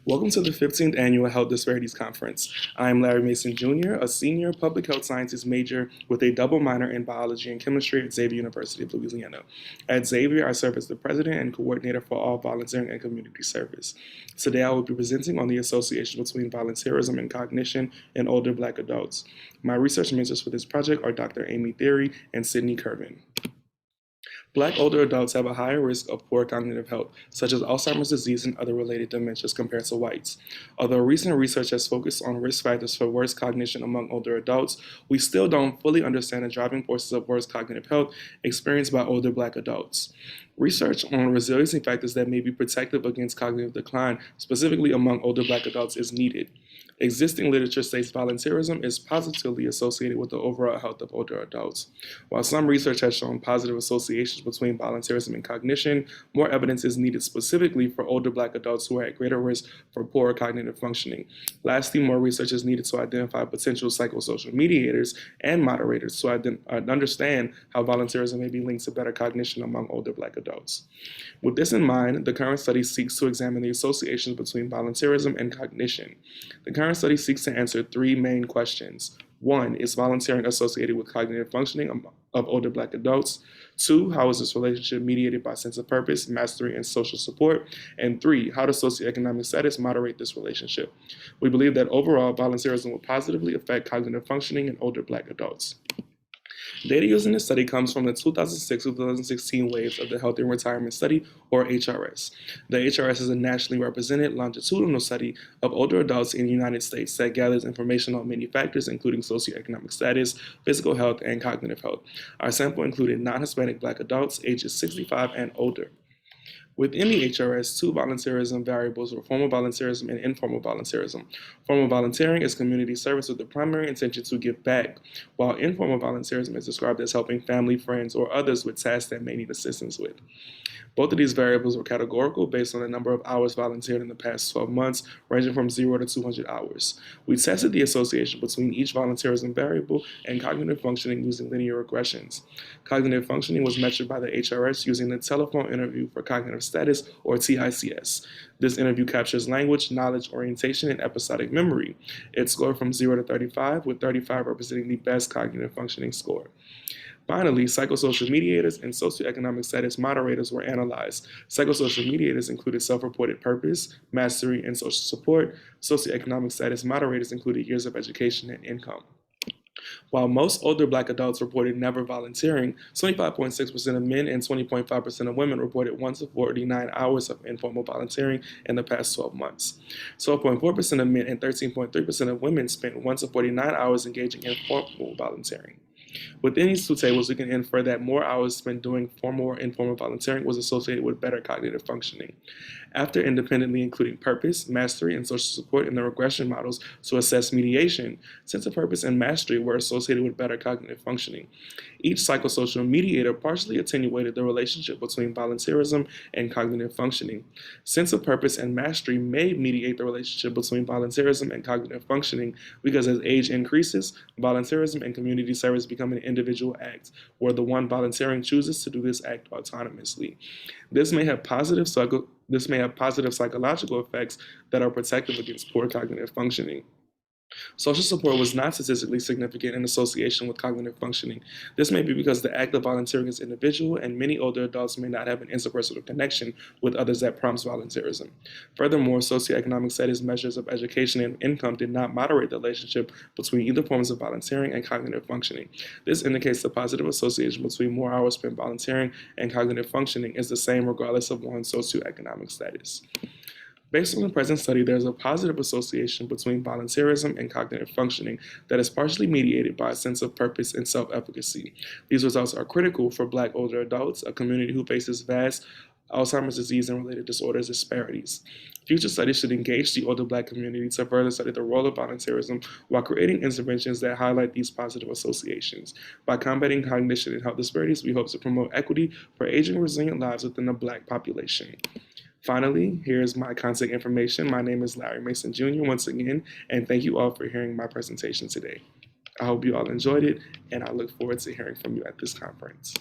Welcome to the 15th Annual Health Disparities Conference. I am Larry Mason Jr., a senior public health sciences major with a double minor in biology and chemistry at Xavier University of Louisiana. At Xavier, I serve as the president and coordinator for all volunteering and community service. Today, I will be presenting on the association between volunteerism and cognition in older Black adults. My research mentors for this project are Dr. Thierry and Kirven. Black older adults have a higher risk of poor cognitive health, such as Alzheimer's disease and other related dementias compared to whites. Although recent research has focused on risk factors for worse cognition among older adults, we still don't fully understand the driving forces of worse cognitive health experienced by older Black adults. Research on resiliency factors that may be protective against cognitive decline, specifically among older Black adults, is needed. Existing literature states volunteerism is positively associated with the overall health of older adults. While some research has shown positive associations between volunteerism and cognition, more evidence is needed specifically for older Black adults who are at greater risk for poor cognitive functioning. Lastly, more research is needed to identify potential psychosocial mediators and moderators to understand how volunteerism may be linked to better cognition among older Black adults. With this in mind, the current study seeks to examine the associations between volunteerism and cognition. The current study seeks to answer three main questions. 1, is volunteering associated with cognitive functioning of older Black adults? 2, how is this relationship mediated by sense of purpose, mastery, and social support? And 3, how does socioeconomic status moderate this relationship? We believe that overall, volunteerism will positively affect cognitive functioning in older Black adults. Data used in this study comes from the 2006-2016 waves of the Healthy Retirement Study, or HRS. The HRS is a nationally represented longitudinal study of older adults in the United States that gathers information on many factors, including socioeconomic status, physical health, and cognitive health. Our sample included non-Hispanic Black adults ages 65 and older. Within the HRS, two volunteerism variables were formal volunteerism and informal volunteerism. Formal volunteering is community service with the primary intention to give back, while informal volunteerism is described as helping family, friends, or others with tasks that may need assistance with. Both of these variables were categorical based on the number of hours volunteered in the past 12 months, ranging from 0 to 200 hours. We tested the association between each volunteerism variable and cognitive functioning using linear regressions. Cognitive functioning was measured by the HRS using the telephone interview for cognitive status, or TICS. This interview captures language, knowledge, orientation, and episodic memory. It scored from 0 to 35, with 35 representing the best cognitive functioning score. Finally, psychosocial mediators and socioeconomic status moderators were analyzed. Psychosocial mediators included self-reported purpose, mastery, and social support. Socioeconomic status moderators included years of education and income. While most older Black adults reported never volunteering, 25.6% of men and 20.5% of women reported 1 to 49 hours of informal volunteering in the past 12 months. 12.4% of men and 13.3% of women spent 1 to 49 hours engaging in formal volunteering. Within these two tables, we can infer that more hours spent doing formal or informal volunteering was associated with better cognitive functioning. After independently including purpose, mastery, and social support in the regression models to assess mediation, sense of purpose and mastery were associated with better cognitive functioning. Each psychosocial mediator partially attenuated the relationship between volunteerism and cognitive functioning. Sense of purpose and mastery may mediate the relationship between volunteerism and cognitive functioning because as age increases, volunteerism and community service become an individual act, where the one volunteering chooses to do this act autonomously. This may have positive psychological effects that are protective against poor cognitive functioning. Social support was not statistically significant in association with cognitive functioning. This may be because the act of volunteering is individual, and many older adults may not have an interpersonal connection with others that prompts volunteerism. Furthermore, socioeconomic status measures of education and income did not moderate the relationship between either forms of volunteering and cognitive functioning. This indicates the positive association between more hours spent volunteering and cognitive functioning is the same regardless of one's socioeconomic status. Based on the present study, there is a positive association between volunteerism and cognitive functioning that is partially mediated by a sense of purpose and self-efficacy. These results are critical for Black older adults, a community who faces vast Alzheimer's disease and related disorders disparities. Future studies should engage the older Black community to further study the role of volunteerism while creating interventions that highlight these positive associations. By combating cognition and health disparities, we hope to promote equity for aging resilient lives within the Black population. Finally, here's my contact information. My name is Larry Mason Jr. once again, and thank you all for hearing my presentation today. I hope you all enjoyed it, and I look forward to hearing from you at this conference.